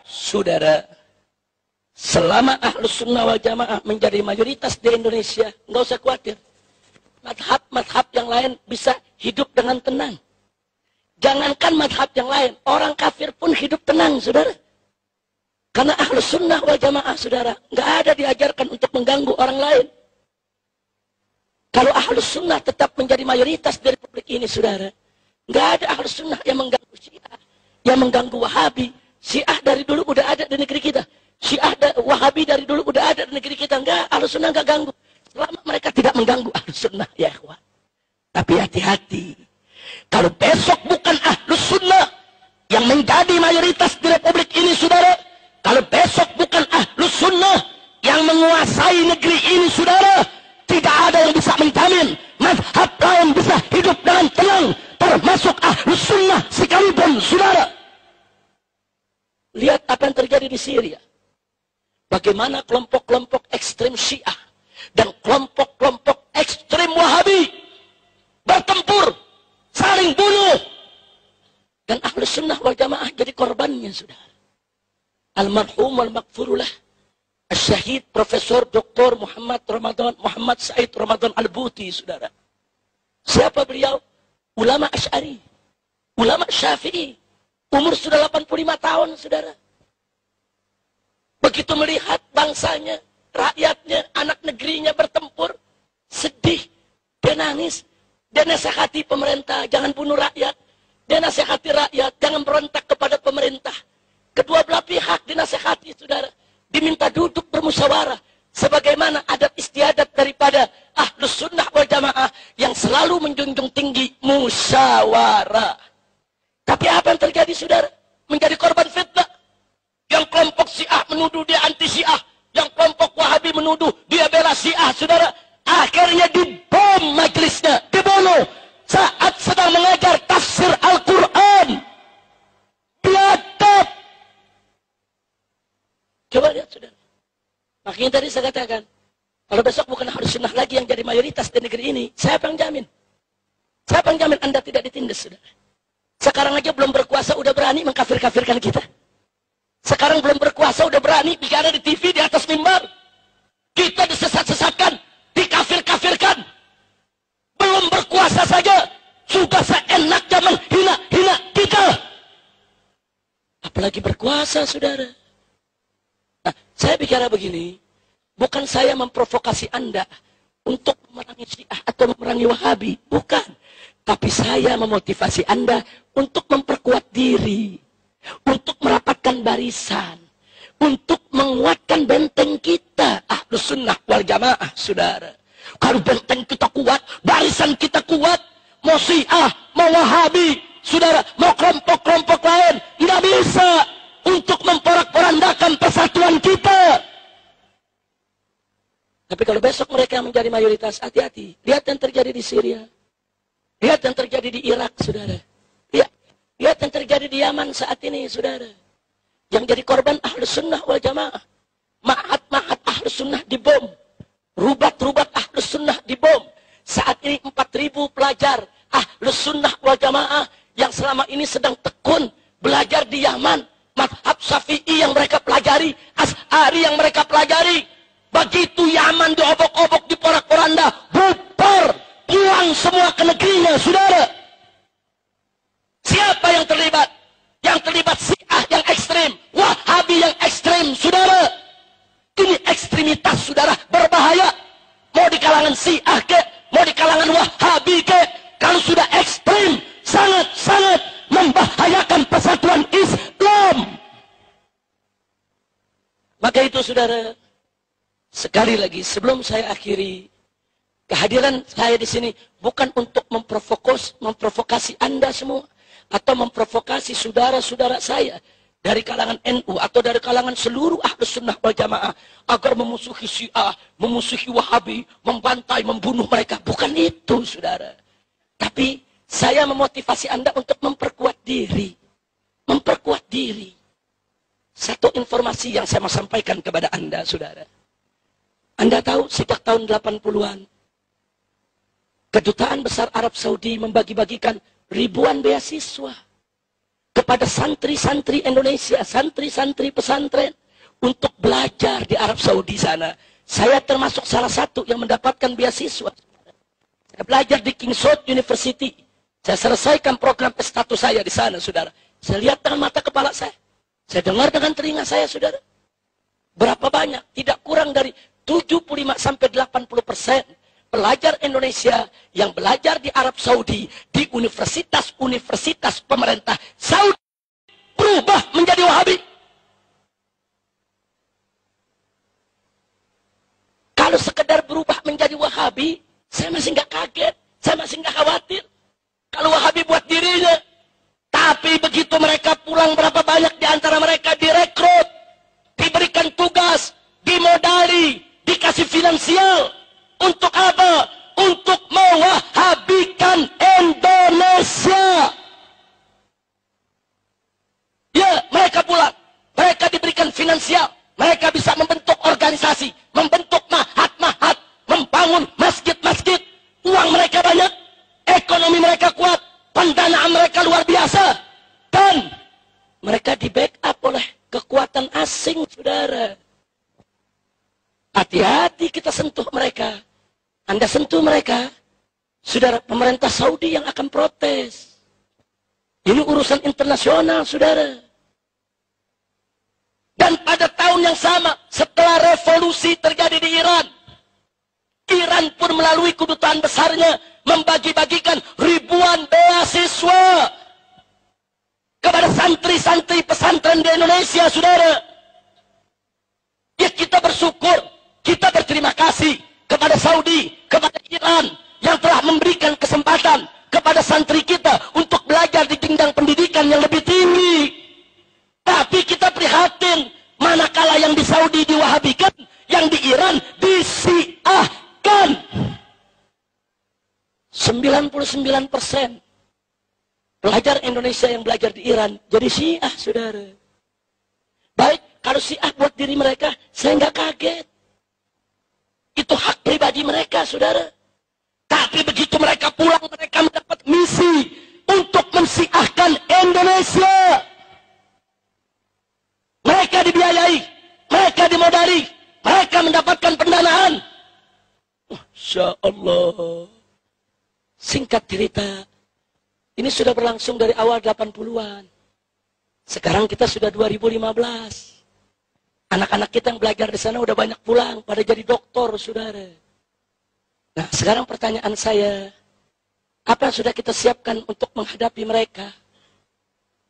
Saudara, selama Ahlus Sunnah wal Jamaah menjadi mayoritas di Indonesia, nggak usah khawatir. Madhab-madhab yang lain bisa hidup dengan tenang. Jangankan madhab yang lain, orang kafir pun hidup tenang, saudara. Karena Ahlus Sunnah wal Jamaah, saudara, nggak ada diajarkan untuk mengganggu orang lain. Kalau Ahlus Sunnah tetap menjadi mayoritas dari republik ini, saudara, nggak ada Ahlus Sunnah yang mengganggu Syiah, yang mengganggu Wahabi. Syiah dari dulu udah ada di negeri kita. Syiah Wahabi dari dulu udah ada di negeri kita. Enggak, Ahlus Sunnah enggak ganggu. Selama mereka tidak mengganggu Ahlus Sunnah, ya ikhwan. Tapi hati-hati. Kalau besok bukan Ahlus Sunnah yang menjadi mayoritas di republik ini, saudara. Kalau besok bukan Ahlus Sunnah yang menguasai negeri ini, saudara. Tidak ada yang bisa menjamin mazhab lain bisa hidup dengan tenang. Termasuk Ahlus Sunnah sekalipun, saudara. Lihat apa yang terjadi di Syria. Bagaimana kelompok-kelompok ekstrem Syiah dan kelompok-kelompok ekstrem Wahabi bertempur, saling bunuh. Dan Ahlus Sunnah wal Jamaah jadi korbannya, saudara. Almarhum wal maghfurullah Syahid Profesor Dr. Muhammad Said Ramadan Al-Buti, saudara. Siapa beliau? Ulama Asy'ari, ulama Syafi'i. Umur sudah 85 tahun, saudara. Begitu melihat bangsanya, rakyatnya, anak negerinya bertempur, sedih, dia nangis. Dia nasihati pemerintah, jangan bunuh rakyat. Dia nasihati rakyat, jangan berontak kepada pemerintah. Kedua belah pihak dinasihati, saudara. Diminta duduk bermusyawarah. Sebagaimana adab istiadat daripada Ahlus Sunnah wal Jamaah yang selalu menjunjung tinggi musyawarah. Tapi apa yang terjadi, saudara? Menjadi korban fitnah. Yang kelompok Syiah menuduh dia anti Syiah. Yang kelompok Wahabi menuduh dia bela Syiah, saudara. Akhirnya dibom majelisnya, dibunuh. Saat sedang mengajar tafsir Al-Quran. Biadab. Coba lihat, saudara. Makanya tadi saya katakan, kalau besok bukan Ahlus Sunnah lagi yang jadi mayoritas di negeri ini, siapa yang jamin? Siapa yang jamin Anda tidak ditindas, saudara? Sekarang aja belum berkuasa udah berani mengkafir-kafirkan kita. Sekarang belum berkuasa udah berani bicara di TV di atas mimbar. Kita disesat-sesatkan, dikafir-kafirkan. Belum berkuasa saja sudah seenaknya menghina-hina kita. Apalagi berkuasa, saudara. Nah, saya bicara begini, bukan saya memprovokasi Anda untuk memerangi Syiah atau memerangi Wahabi, bukan. Tapi saya memotivasi Anda untuk memperkuat diri, untuk merapatkan barisan, untuk menguatkan benteng kita, Ahlus Sunnah wal Jamaah, saudara. Kalau benteng kita kuat, barisan kita kuat, mau Syiah, mau Wahabi, saudara, mau kelompok-kelompok lain, nggak bisa untuk memporak-porandakan persatuan kita. Tapi kalau besok mereka yang menjadi mayoritas, hati-hati. Lihat yang terjadi di Syria. Lihat yang terjadi di Irak, saudara. Lihat yang terjadi di Yaman saat ini, saudara. Yang jadi korban Ahlus Sunnah wal Jamaah. Ma'had Ahlus Sunnah dibom. Rubat-rubat Ahlus Sunnah dibom. Saat ini 4.000 pelajar Ahlus Sunnah wal Jamaah yang selama ini sedang tekun belajar di Yaman. Madhab Syafi'i yang mereka pelajari, Asy'ari yang mereka pelajari. Begitu Yaman diobok-obok, diporak-poranda, bubar. Pulang semua ke negerinya, saudara. Siapa yang terlibat? Yang terlibat Syiah yang ekstrem, Wahabi yang ekstrem, saudara. Ini ekstremitas, saudara, berbahaya. Mau di kalangan Syiah ke, mau di kalangan Wahabi ke, kalau sudah ekstrem, sangat-sangat membahayakan persatuan Islam. Maka itu, saudara, sekali lagi sebelum saya akhiri, kehadiran saya di sini bukan untuk memprovokasi Anda semua atau memprovokasi saudara-saudara saya dari kalangan NU atau dari kalangan seluruh Ahlus Sunnah wal Jamaah agar memusuhi Syiah, memusuhi Wahabi, membantai, membunuh mereka. Bukan itu, saudara. Tapi saya memotivasi Anda untuk memperkuat diri. Memperkuat diri. Satu informasi yang saya mau sampaikan kepada Anda, saudara. Anda tahu sejak tahun 80-an Kedutaan Besar Arab Saudi membagi-bagikan ribuan beasiswa kepada santri-santri Indonesia, santri-santri pesantren untuk belajar di Arab Saudi sana. Saya termasuk salah satu yang mendapatkan beasiswa. Saya belajar di King's Road University. Saya selesaikan program S1 saya di sana, saudara. Saya lihat dengan mata kepala saya. Saya dengar dengan telinga saya, saudara. Berapa banyak? Tidak kurang dari 75-80% pelajar Indonesia yang belajar di Arab Saudi, di universitas-universitas pemerintah Saudi, berubah menjadi Wahabi. Kalau sekedar berubah menjadi Wahabi, saya masih nggak kaget, saya masih nggak khawatir. Kalau Wahabi buat dirinya, tapi begitu mereka pulang, berapa banyak di antara mereka direkrut, diberikan tugas, dimodali, dikasih finansial. Untuk apa? Untuk mewahabikan Indonesia. Ya, mereka pulang. Mereka diberikan finansial. Mereka bisa membentuk organisasi, membentuk mahat-mahat, membangun masjid-masjid. Uang mereka banyak, ekonomi mereka kuat, pendanaan mereka luar biasa. Dan mereka di-backup oleh kekuatan asing, saudara. Hati-hati kita sentuh mereka. Anda sentuh mereka, saudara, pemerintah Saudi yang akan protes. Ini urusan internasional, saudara. Dan pada tahun yang sama, setelah revolusi terjadi di Iran, Iran pun melalui kedutaan besarnya membagi-bagikan ribuan beasiswa kepada santri-santri pesantren di Indonesia, saudara. Ya, kita bersyukur, kita berterima kasih kepada Saudi, kepada Iran yang telah memberikan kesempatan kepada santri kita untuk belajar di jenjang pendidikan yang lebih tinggi. Tapi kita prihatin, manakala yang di Saudi diwahabikan, yang di Iran disiahkan. 99% pelajar Indonesia yang belajar di Iran jadi Syiah, saudara. Baik, kalau Syiah buat diri mereka, saya nggak kaget. Itu hak pribadi mereka, saudara. Tapi begitu mereka pulang, mereka mendapat misi untuk mensiahkan Indonesia. Mereka dibiayai, mereka dimodali, mereka mendapatkan pendanaan. Masya Allah. Singkat cerita, ini sudah berlangsung dari awal 80-an. Sekarang kita sudah 2015. Anak-anak kita yang belajar di sana udah banyak pulang, pada jadi doktor, saudara. Nah, sekarang pertanyaan saya, apa yang sudah kita siapkan untuk menghadapi mereka?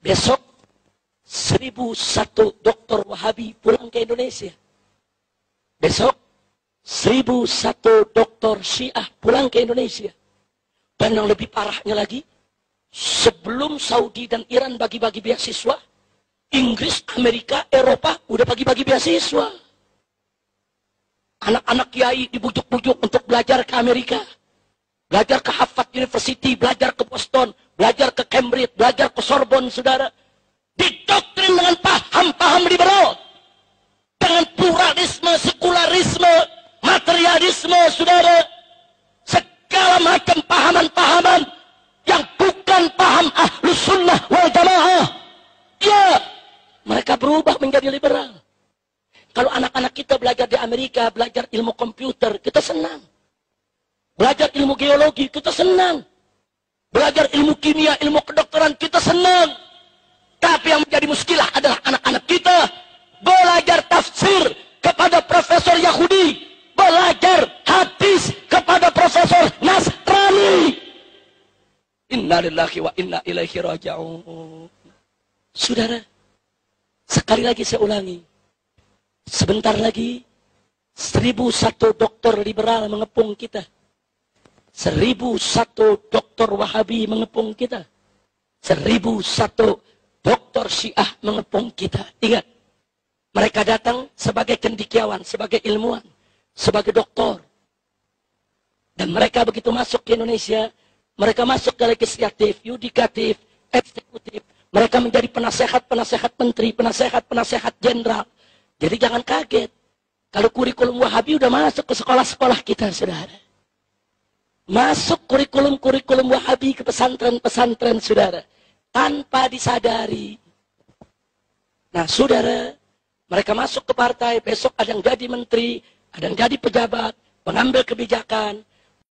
Besok, 1001 dokter Wahabi pulang ke Indonesia. Besok, 1001 dokter Syiah pulang ke Indonesia. Dan yang lebih parahnya lagi, sebelum Saudi dan Iran bagi-bagi beasiswa, Inggris, Amerika, Eropa udah bagi-bagi beasiswa. Anak-anak kiai dibujuk-bujuk untuk belajar ke Amerika, belajar ke Harvard University, belajar ke Boston, belajar ke Cambridge, belajar ke Sorbonne, saudara. Didoktrin dengan paham-paham liberal, dengan pluralisme, sekularisme, materialisme, saudara. Segala macam pahaman-pahaman yang bukan paham Ahlus Sunnah wal Jamaah. Ya, mereka berubah menjadi liberal. Kalau anak-anak kita belajar di Amerika, belajar ilmu komputer, kita senang. Belajar ilmu geologi, kita senang. Belajar ilmu kimia, ilmu kedokteran, kita senang. Tapi yang menjadi muskilah adalah anak-anak kita belajar tafsir kepada profesor Yahudi, belajar hadis kepada profesor Nasrani. Inna lillahi wa inna ilaihi raji'un. Saudara, sekali lagi saya ulangi. Sebentar lagi 1001 dokter liberal mengepung kita. 1001 dokter Wahabi mengepung kita. 1001 dokter Syiah mengepung kita. Ingat, mereka datang sebagai cendekiawan, sebagai ilmuwan, sebagai doktor. Dan mereka begitu masuk ke Indonesia, mereka masuk ke legislatif, yudikatif, eksekutif. Mereka menjadi penasehat-penasehat menteri, penasehat-penasehat jenderal. Jadi jangan kaget. Kalau kurikulum Wahabi udah masuk ke sekolah-sekolah kita, saudara. Masuk kurikulum-kurikulum Wahabi ke pesantren-pesantren, saudara. tanpa disadari. Nah, saudara, mereka masuk ke partai, besok ada yang jadi menteri, ada yang jadi pejabat, pengambil kebijakan,